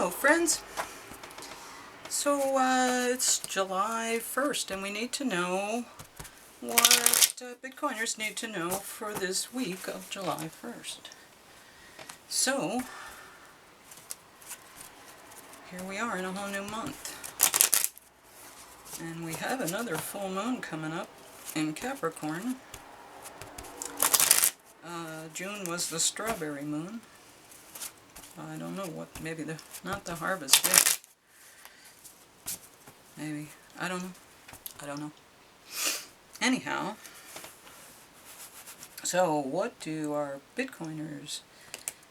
Hello, friends. So, it's July 1st, and we need to know what Bitcoiners need to know for this week of July 1st. So, here we are in a whole new month. And we have another full moon coming up in Capricorn. June was the strawberry moon. I don't know what, maybe not the harvest yet. Maybe, I don't know. Anyhow, so what do our Bitcoiners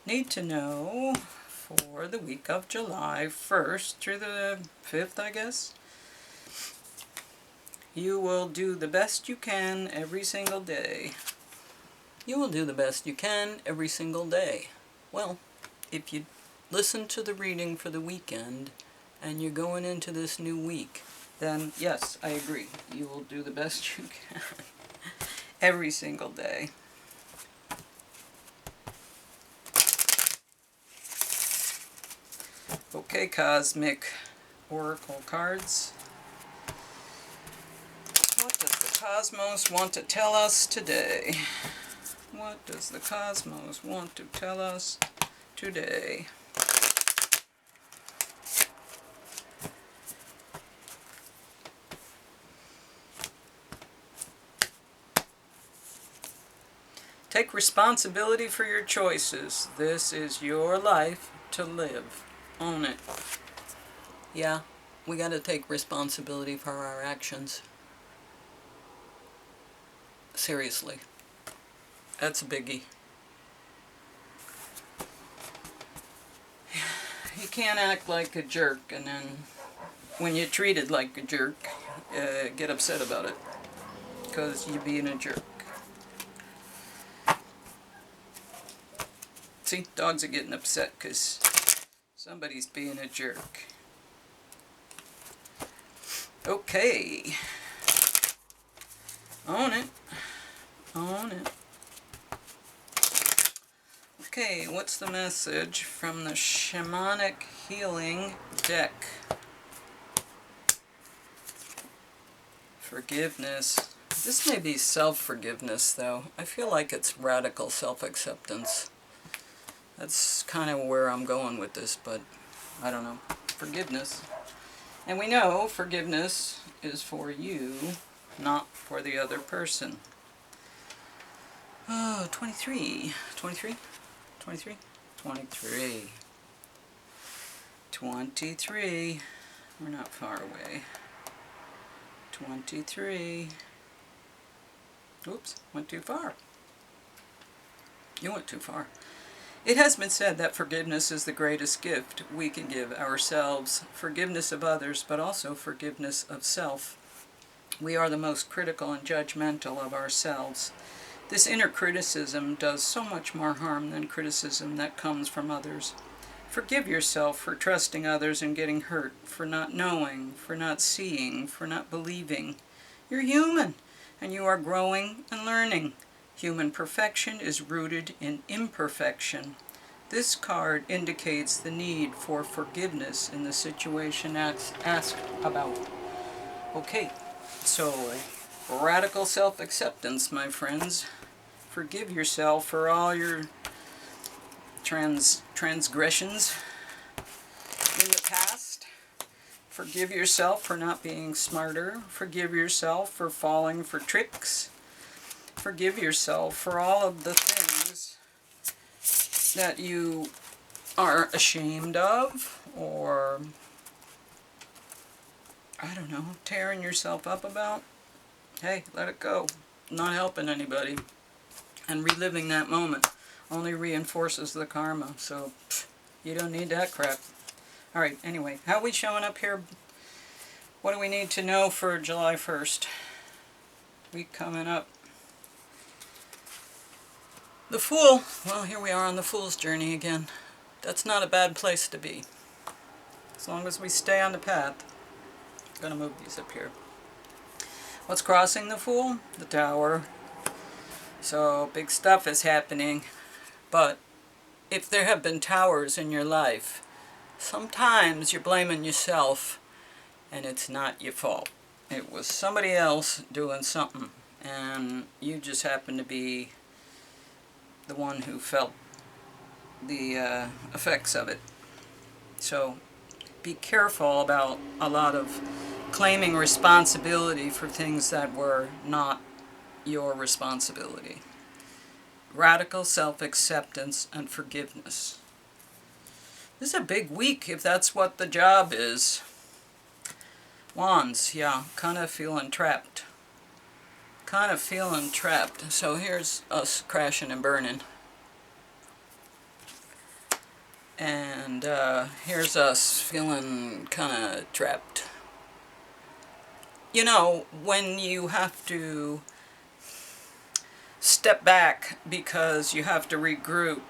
need to know for the week of July 1st through the 5th, I guess? You will do the best you can every single day. You will do the best you can every single day. Well, if you listen to the reading for the weekend and you're going into this new week, then yes, I agree. You will do the best you can every single day. Okay, Cosmic Oracle cards. What does the Cosmos want to tell us today? What does the Cosmos want to tell us today? Take responsibility for your choices. This is your life to live. Own it. Yeah, we got to take responsibility for our actions. Seriously. That's a biggie. You can't act like a jerk and then when you're treated like a jerk, get upset about it. Because you're being a jerk. See, dogs are getting upset because somebody's being a jerk. Okay. Own it. Own it. Okay, what's the message from the Shamanic Healing deck? Forgiveness. This may be self-forgiveness, though. I feel like it's radical self-acceptance. That's kind of where I'm going with this, but I don't know. Forgiveness. And we know forgiveness is for you, not for the other person. Oh, 23. 23? 23? 23. 23. We're not far away. 23. Oops, went too far. You went too far. It has been said that forgiveness is the greatest gift we can give ourselves. Forgiveness of others, but also forgiveness of self. We are the most critical and judgmental of ourselves. This inner criticism does so much more harm than criticism that comes from others. Forgive yourself for trusting others and getting hurt, for not knowing, for not seeing, for not believing. You're human, and you are growing and learning. Human perfection is rooted in imperfection. This card indicates the need for forgiveness in the situation asked about. Okay, so radical self-acceptance, my friends. Forgive yourself for all your transgressions in the past. Forgive yourself for not being smarter. Forgive yourself for falling for tricks. Forgive yourself for all of the things that you are ashamed of, or, I don't know, tearing yourself up about. Hey, let it go. Not helping anybody. And reliving that moment only reinforces the karma, so you don't need that crap. Alright, anyway, how are we showing up here? What do we need to know for July 1st? Week coming up. The Fool. Well, here we are on the Fool's journey again. That's not a bad place to be. As long as we stay on the path. I'm going to move these up here. What's crossing the Fool? The Tower. So, big stuff is happening. But if there have been towers in your life, sometimes you're blaming yourself and it's not your fault. It was somebody else doing something and you just happen to be the one who felt the effects of it. So be careful about a lot of claiming responsibility for things that were not your responsibility. Radical self-acceptance and forgiveness. This is a big week if that's what the job is. Wands, yeah, kind of feeling trapped. Kind of feeling trapped. So here's us crashing and burning. And here's us feeling kind of trapped. You know, when you have to step back because you have to regroup,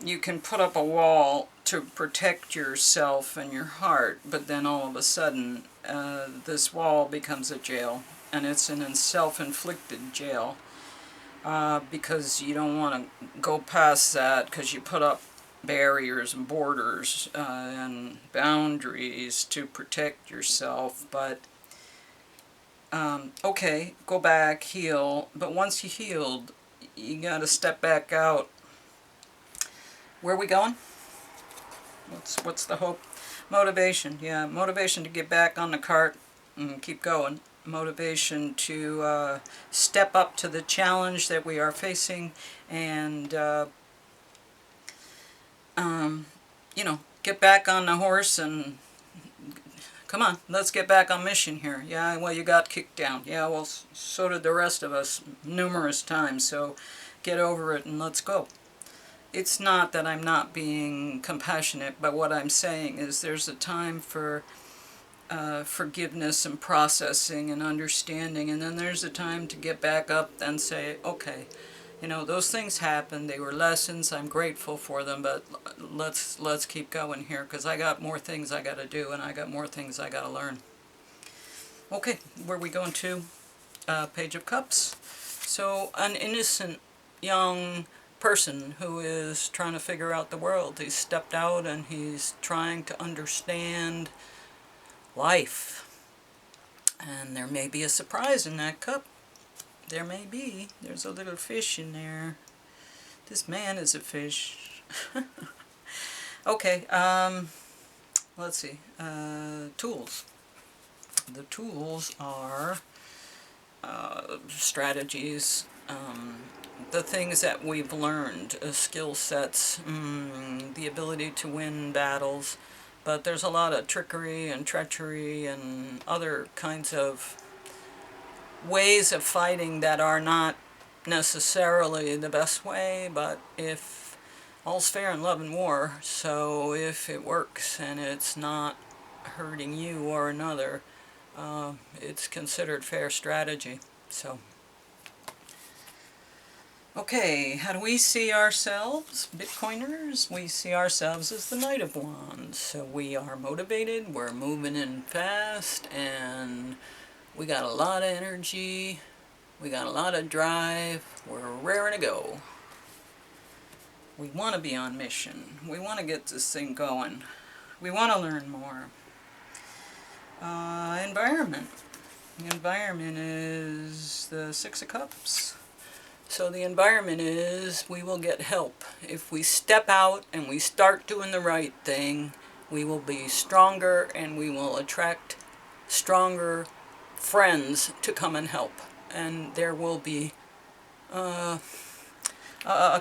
you can put up a wall to protect yourself and your heart, but then all of a sudden this wall becomes a jail, and it's an self-inflicted jail because you don't want to go past that because you put up barriers and borders and boundaries to protect yourself. But okay, go back, heal, but once you healed, you got to step back out. Where are we going? What's the hope? Motivation, yeah, motivation to get back on the cart and keep going. Motivation to step up to the challenge that we are facing and you know, get back on the horse and come on, let's get back on mission here. Yeah, well, you got kicked down. Yeah, well, so did the rest of us numerous times, so get over it and let's go. It's not that I'm not being compassionate, but what I'm saying is there's a time for forgiveness and processing and understanding, and then there's a time to get back up and say, okay, you know, those things happened, they were lessons, I'm grateful for them, but let's keep going here, because I got more things I got to do, and I got more things I got to learn. Okay, where are we going to? Page of Cups. So, an innocent young person who is trying to figure out the world. He's stepped out and he's trying to understand life. And there may be a surprise in that cup. There may be. There's a little fish in there. This man is a fish. Okay, let's see. Tools. The tools are strategies, the things that we've learned, skill sets, the ability to win battles. But there's a lot of trickery and treachery and other kinds of ways of fighting that are not necessarily the best way, but if all's fair in love and war, so if it works and it's not hurting you or another, it's considered fair strategy. So, okay, how do we see ourselves, Bitcoiners? We see ourselves as the Knight of Wands. So we are motivated, we're moving in fast, and we got a lot of energy, we got a lot of drive, we're raring to go. We want to be on mission, we want to get this thing going, we want to learn more. Environment. The environment is the Six of Cups. So the environment is we will get help. If we step out and we start doing the right thing, we will be stronger and we will attract stronger friends to come and help. And there will be a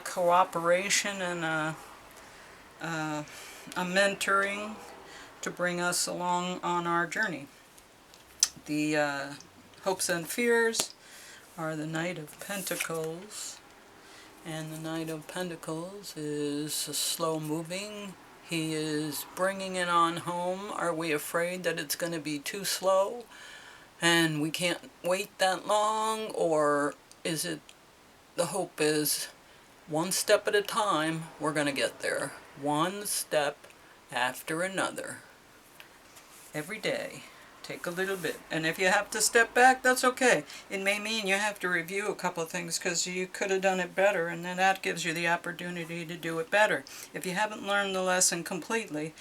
cooperation and a mentoring to bring us along on our journey. The hopes and fears are the Knight of Pentacles, and the Knight of Pentacles is slow moving. He is bringing it on home. Are we afraid that it's going to be too slow and we can't wait that long, or is it the hope is one step at a time we're going to get there, one step after another, every day. Take a little bit. And if you have to step back, that's okay. It may mean you have to review a couple of things because you could have done it better, and then that gives you the opportunity to do it better. If you haven't learned the lesson completely,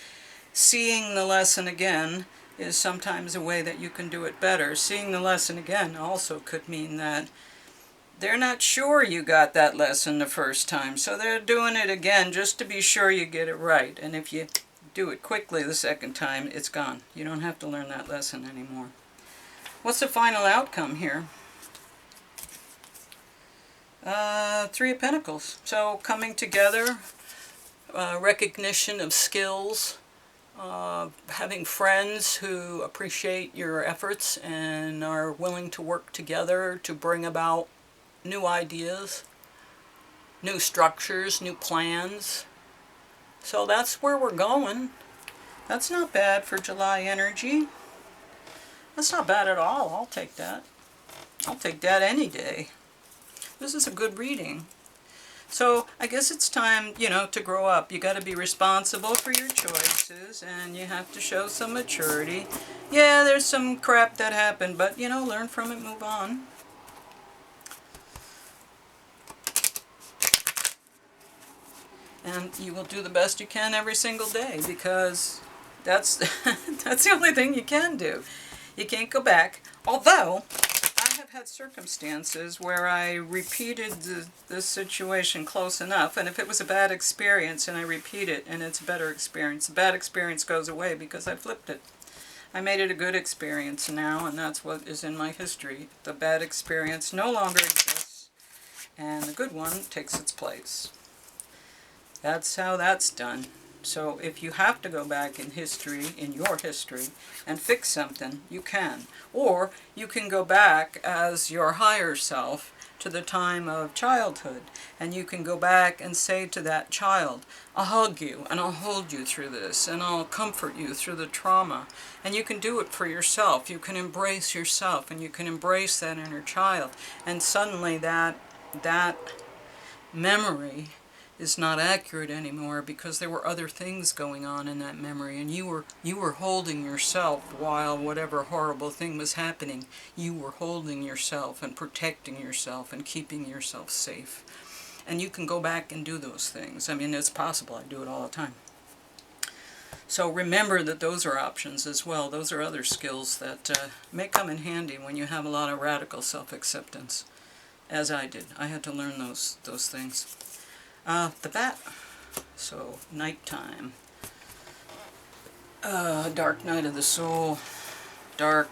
seeing the lesson again is sometimes a way that you can do it better. Seeing the lesson again also could mean that they're not sure you got that lesson the first time, so they're doing it again just to be sure you get it right. And if you do it quickly the second time, it's gone. You don't have to learn that lesson anymore. What's the final outcome here? Three of Pentacles. So coming together, recognition of skills, having friends who appreciate your efforts and are willing to work together to bring about new ideas, new structures, new plans. So that's where we're going. That's not bad for July energy. That's not bad at all. I'll take that. I'll take that any day. This is a good reading. So I guess it's time, to grow up. You got to be responsible for your choices, and you have to show some maturity. Yeah, there's some crap that happened, but, learn from it, move on. And you will do the best you can every single day, because that's that's the only thing you can do. You can't go back. Although, I have had circumstances where I repeated the situation close enough, and if it was a bad experience and I repeat it and it's a better experience, the bad experience goes away because I flipped it. I made it a good experience now, and that's what is in my history. The bad experience no longer exists, and the good one takes its place. That's how that's done. So if you have to go back in history, in your history, and fix something, you can. Or you can go back as your higher self to the time of childhood, and you can go back and say to that child, I'll hug you, and I'll hold you through this, and I'll comfort you through the trauma. And you can do it for yourself. You can embrace yourself, and you can embrace that inner child. And suddenly that memory is not accurate anymore, because there were other things going on in that memory, and you were holding yourself while whatever horrible thing was happening. You were holding yourself and protecting yourself and keeping yourself safe. And you can go back and do those things. I mean, it's possible. I do it all the time. So remember that those are options as well. Those are other skills that may come in handy when you have a lot of radical self-acceptance, as I did. I had to learn those things. The bat. So, nighttime. Dark night of the soul. Dark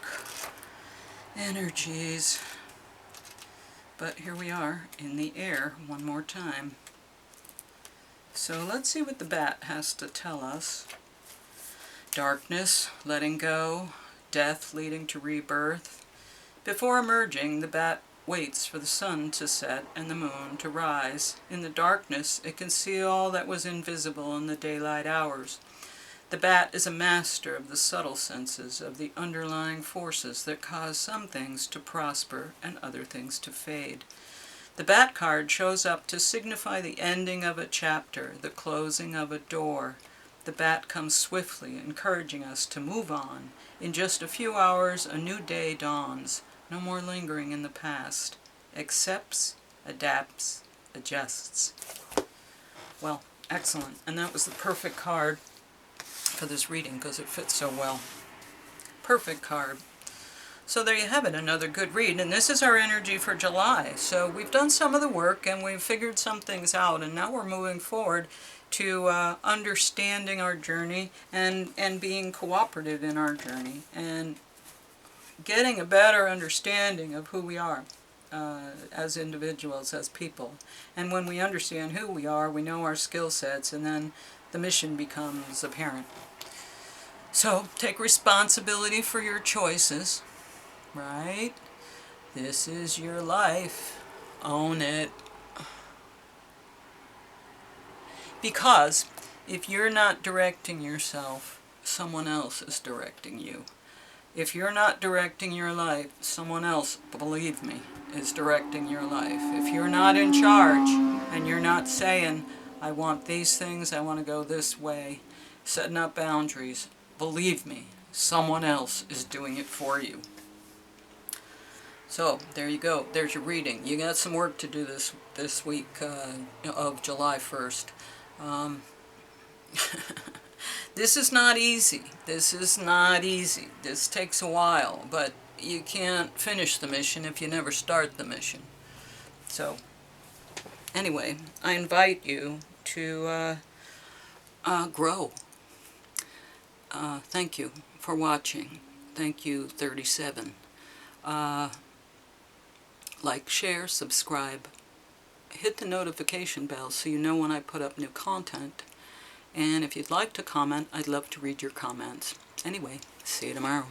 energies. But here we are in the air one more time. So let's see what the bat has to tell us. Darkness, letting go, death leading to rebirth. Before emerging, the bat waits for the sun to set and the moon to rise. In the darkness, it can see all that was invisible in the daylight hours. The bat is a master of the subtle senses, of the underlying forces that cause some things to prosper and other things to fade. The bat card shows up to signify the ending of a chapter, the closing of a door. The bat comes swiftly, encouraging us to move on. In just a few hours, a new day dawns. No more lingering in the past. Accepts, adapts, adjusts. Well, excellent. And that was the perfect card for this reading, because it fits so well. Perfect card. So there you have it, another good read. And this is our energy for July. So we've done some of the work, and we've figured some things out, and now we're moving forward to understanding our journey and being cooperative in our journey, and getting a better understanding of who we are as individuals, as people. And when we understand who we are, we know our skill sets, and then the mission becomes apparent. So take responsibility for your choices, right? This is your life. Own it. Because if you're not directing yourself, someone else is directing you. If you're not directing your life, someone else, believe me, is directing your life. If you're not in charge and you're not saying, I want these things, I want to go this way, setting up boundaries, believe me, Someone else is doing it for you. So, there you go. There's your reading. You got some work to do this week of July 1st. This is not easy. This is not easy. This takes a while, but you can't finish the mission if you never start the mission. So, anyway, I invite you to grow. Thank you for watching. Thank you, 37. Like, share, subscribe. Hit the notification bell so you know when I put up new content. And if you'd like to comment, I'd love to read your comments. Anyway, see you tomorrow.